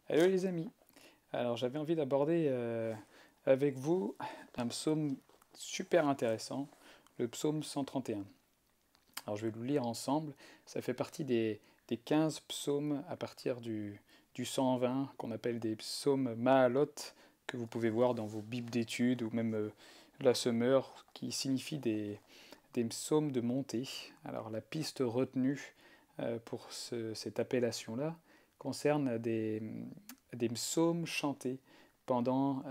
Hello les amis, alors j'avais envie d'aborder avec vous un psaume super intéressant, le psaume 131. Alors je vais le lire ensemble, ça fait partie des 15 psaumes à partir du 120 qu'on appelle des psaumes Mahalot, que vous pouvez voir dans vos bibles d'études ou même la Semeur, qui signifie des psaumes de montée. Alors la piste retenue pour cette appellation-là concerne des psaumes chantés pendant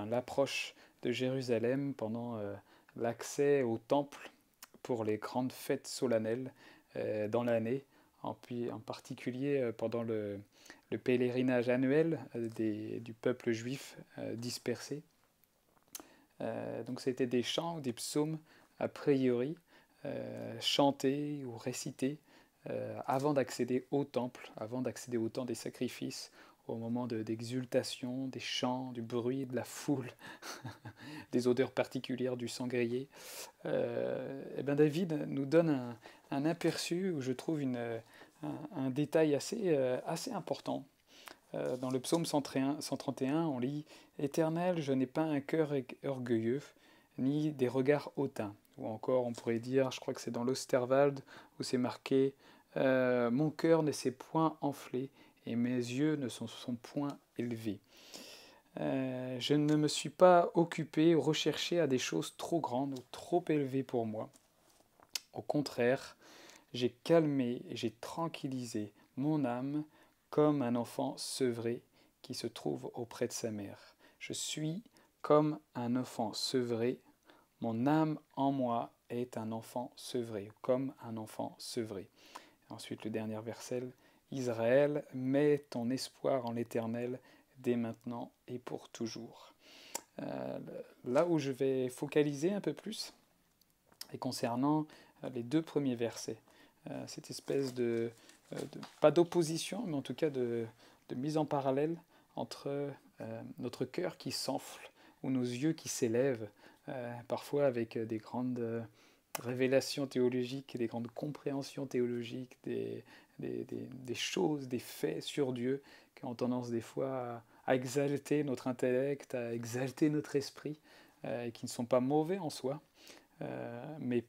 l'approche de Jérusalem, pendant l'accès au temple pour les grandes fêtes solennelles dans l'année, en particulier pendant le pèlerinage annuel du peuple juif dispersé. Donc c'était des chants ou des psaumes a priori chantés ou récités avant d'accéder au temple, avant d'accéder au temps des sacrifices, au moment d'exultation, des chants, du bruit, de la foule, des odeurs particulières du sang grillé. Et ben David nous donne un aperçu où je trouve un détail assez important. Dans le psaume 131, on lit Éternel, je n'ai pas un cœur orgueilleux, ni des regards hautains. Ou encore, on pourrait dire, je crois que c'est dans l'Osterwald, où c'est marqué Mon cœur ne s'est point enflé, et mes yeux ne sont point élevés. Je ne me suis pas occupé ou recherché à des choses trop grandes ou trop élevées pour moi. Au contraire, j'ai calmé et j'ai tranquillisé mon âme comme un enfant sevré qui se trouve auprès de sa mère. Je suis comme un enfant sevré, mon âme en moi est un enfant sevré, comme un enfant sevré. Ensuite, le dernier verset, Israël, mets ton espoir en l'Éternel dès maintenant et pour toujours. Euh, Là où je vais focaliser un peu plus est concernant les deux premiers versets. Cette espèce pas d'opposition, mais en tout cas de mise en parallèle entre notre cœur qui s'enfle ou nos yeux qui s'élèvent, parfois avec des grandes révélations théologiques, des grandes compréhensions théologiques, des choses, des faits sur Dieu qui ont tendance des fois à exalter notre intellect, à exalter notre esprit, et qui ne sont pas mauvais en soi, mais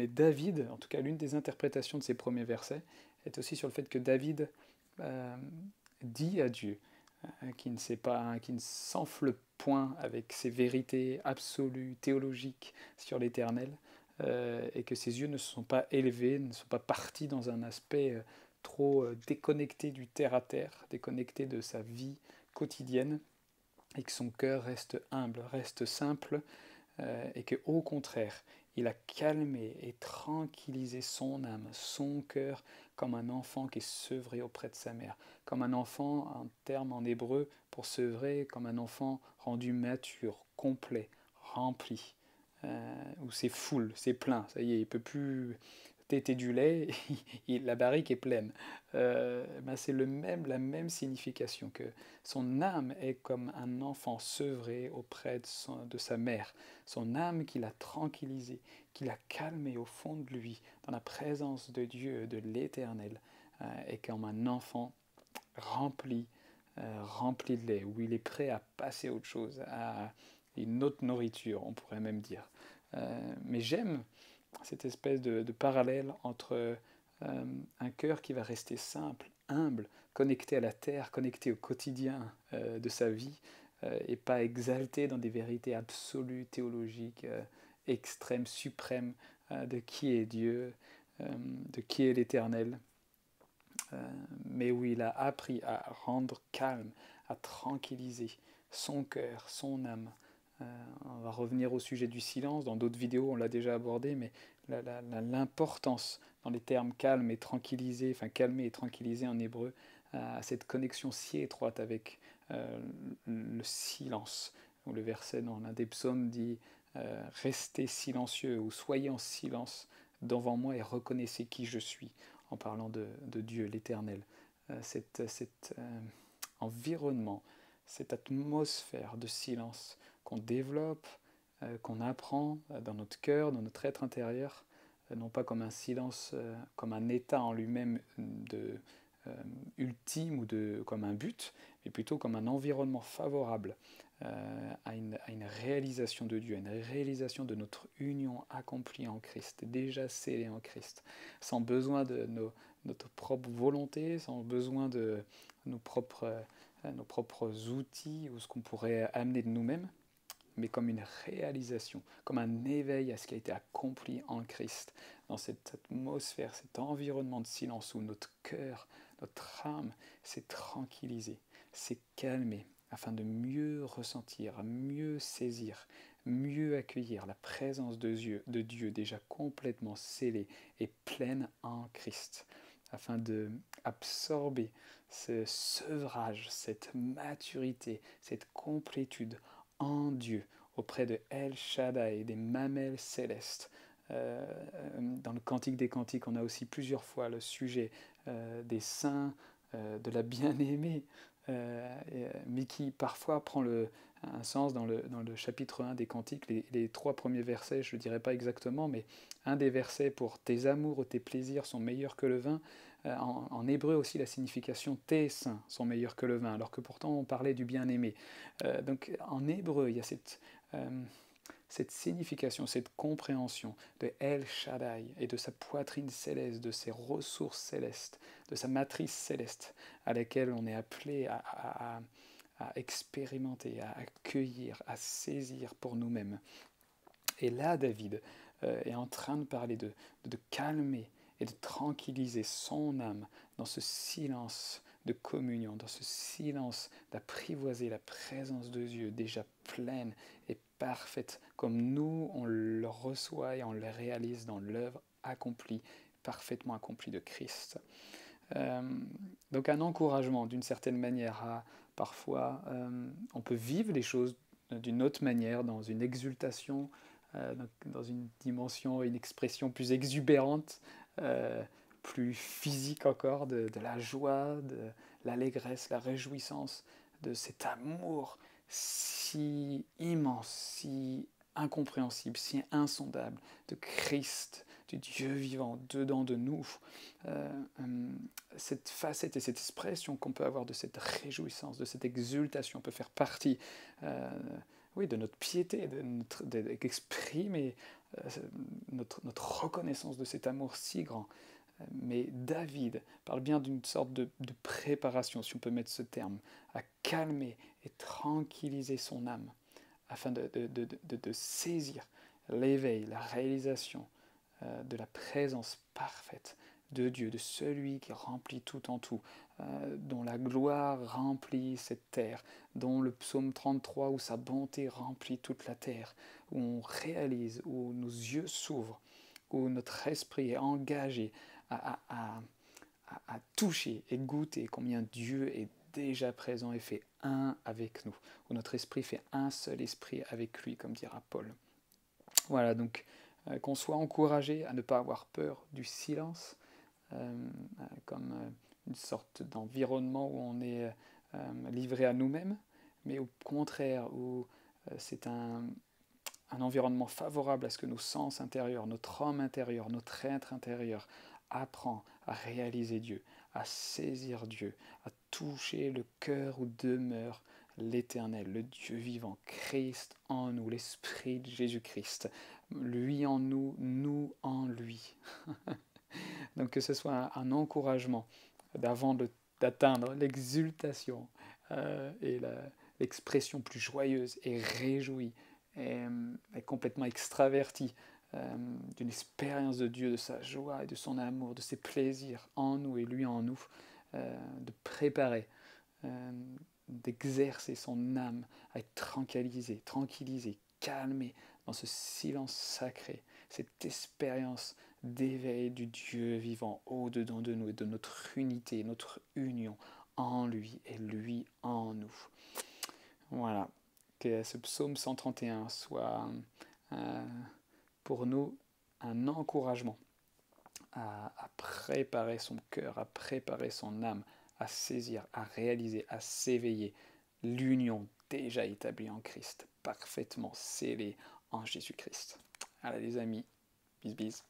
David, en tout cas l'une des interprétations de ces premiers versets, est aussi sur le fait que David euh, dit à Dieu qu'il ne s'enfle point avec ses vérités absolues, théologiques sur l'éternel, et que ses yeux ne se sont pas élevés, ne sont pas partis dans un aspect trop déconnecté du terre à terre, déconnecté de sa vie quotidienne, et que son cœur reste humble, reste simple, et que au contraire, il a calmé et tranquillisé son âme, son cœur, comme un enfant qui est sevré auprès de sa mère, comme un enfant, un terme en hébreu pour sevrer, comme un enfant rendu mature, complet, rempli, où c'est full, c'est plein, ça y est, il peut plus téter du lait, la barrique est pleine. Ben c'est la même signification, que son âme est comme un enfant sevré auprès de sa mère, son âme qu'il a tranquillisé, qu'il a calmé au fond de lui, dans la présence de Dieu, de l'Éternel, est comme un enfant rempli, rempli de lait, où il est prêt à passer à autre chose, à une autre nourriture, on pourrait même dire. Mais j'aime cette espèce de parallèle entre un cœur qui va rester simple, humble, connecté à la terre, connecté au quotidien de sa vie, et pas exalté dans des vérités absolues, théologiques, extrêmes, suprêmes, de qui est Dieu, de qui est l'Éternel, mais où il a appris à rendre calme, à tranquilliser son cœur, son âme. On va revenir au sujet du silence, dans d'autres vidéos on l'a déjà abordé, mais l'importance dans les termes calme et tranquillisé, enfin calmer et tranquilliser en hébreu, à cette connexion si étroite avec le silence. Où le verset dans l'un des psaumes dit Restez silencieux ou soyez en silence devant moi et reconnaissez qui je suis, en parlant de Dieu, l'Éternel. Cet environnement, cette atmosphère de silence qu'on développe, qu'on apprend dans notre cœur, dans notre être intérieur, non pas comme un silence, comme un état en lui-même ultime ou comme un but, mais plutôt comme un environnement favorable à une réalisation de Dieu, à une réalisation de notre union accomplie en Christ, déjà scellée en Christ, sans besoin de notre propre volonté, sans besoin de nos propres outils ou ce qu'on pourrait amener de nous-mêmes, mais comme une réalisation, comme un éveil à ce qui a été accompli en Christ, dans cette atmosphère, cet environnement de silence où notre cœur, notre âme s'est tranquillisée, s'est calmée, afin de mieux ressentir, mieux saisir, mieux accueillir la présence de Dieu déjà complètement scellée et pleine en Christ, afin de absorber ce sevrage, cette maturité, cette complétude en Dieu, auprès de El Shaddai, des mamelles célestes. Dans le Cantique des Cantiques, on a aussi plusieurs fois le sujet des saints, de la bien-aimée, mais qui parfois prend un sens dans le chapitre 1 des Cantiques, les 3 premiers versets, je ne dirais pas exactement, mais un des versets pour tes amours ou tes plaisirs sont meilleurs que le vin. En hébreu aussi, la signification tes seins sont meilleurs que le vin, alors que pourtant on parlait du bien-aimé. Donc en hébreu, il y a cette signification, cette compréhension de El Shaddai et de sa poitrine céleste, de ses ressources célestes, de sa matrice céleste à laquelle on est appelé à expérimenter, à accueillir, à saisir pour nous-mêmes. Et là, David est en train de parler de calmer et de tranquilliser son âme dans ce silence de communion, dans ce silence d'apprivoiser la présence de Dieu déjà pleine et parfaite, comme nous, on le reçoit et on le réalise dans l'œuvre accomplie, parfaitement accomplie de Christ. Euh, donc un encouragement d'une certaine manière à parfois on peut vivre les choses d'une autre manière, dans une exultation, dans une dimension, une expression plus exubérante, plus physique encore, de la joie, de l'allégresse, la réjouissance, de cet amour si immense, si incompréhensible, si insondable, de Christ, du Dieu vivant dedans de nous. Euh, cette facette et cette expression qu'on peut avoir de cette réjouissance, de cette exultation peut faire partie oui, de notre piété, d'exprimer notre reconnaissance de cet amour si grand. Mais David parle bien d'une sorte de préparation, si on peut mettre ce terme, à calmer et tranquilliser son âme, afin de saisir l'éveil, la réalisation de la présence parfaite de Dieu, de celui qui remplit tout en tout, dont la gloire remplit cette terre, dont le psaume 33, où sa bonté remplit toute la terre, où on réalise, où nos yeux s'ouvrent, où notre esprit est engagé à toucher et goûter combien Dieu est déjà présent et fait un avec nous, où notre esprit fait un seul esprit avec lui, comme dira Paul. Voilà, donc qu'on soit encouragé à ne pas avoir peur du silence, comme une sorte d'environnement où on est livré à nous-mêmes, mais au contraire où c'est un environnement favorable à ce que nos sens intérieurs, notre homme intérieur, notre être intérieur apprend à réaliser Dieu, à saisir Dieu, à toucher le cœur où demeure l'Éternel, le Dieu vivant, Christ en nous, l'Esprit de Jésus-Christ, lui en nous, nous en lui. Donc que ce soit un encouragement d'atteindre l'exultation et l'expression plus joyeuse et réjouie et complètement extravertie d'une expérience de Dieu, de sa joie et de son amour, de ses plaisirs en nous et lui en nous, de préparer, d'exercer son âme à être tranquillisée, calmée dans ce silence sacré, cette expérience d'éveil du Dieu vivant au-dedans de nous et de notre unité, notre union en lui et lui en nous. Voilà, que ce psaume 131 soit pour nous un encouragement à préparer son cœur, à préparer son âme, à saisir, à réaliser, à s'éveiller l'union déjà établie en Christ, parfaitement scellée en Jésus-Christ. Allez les amis, bis bis.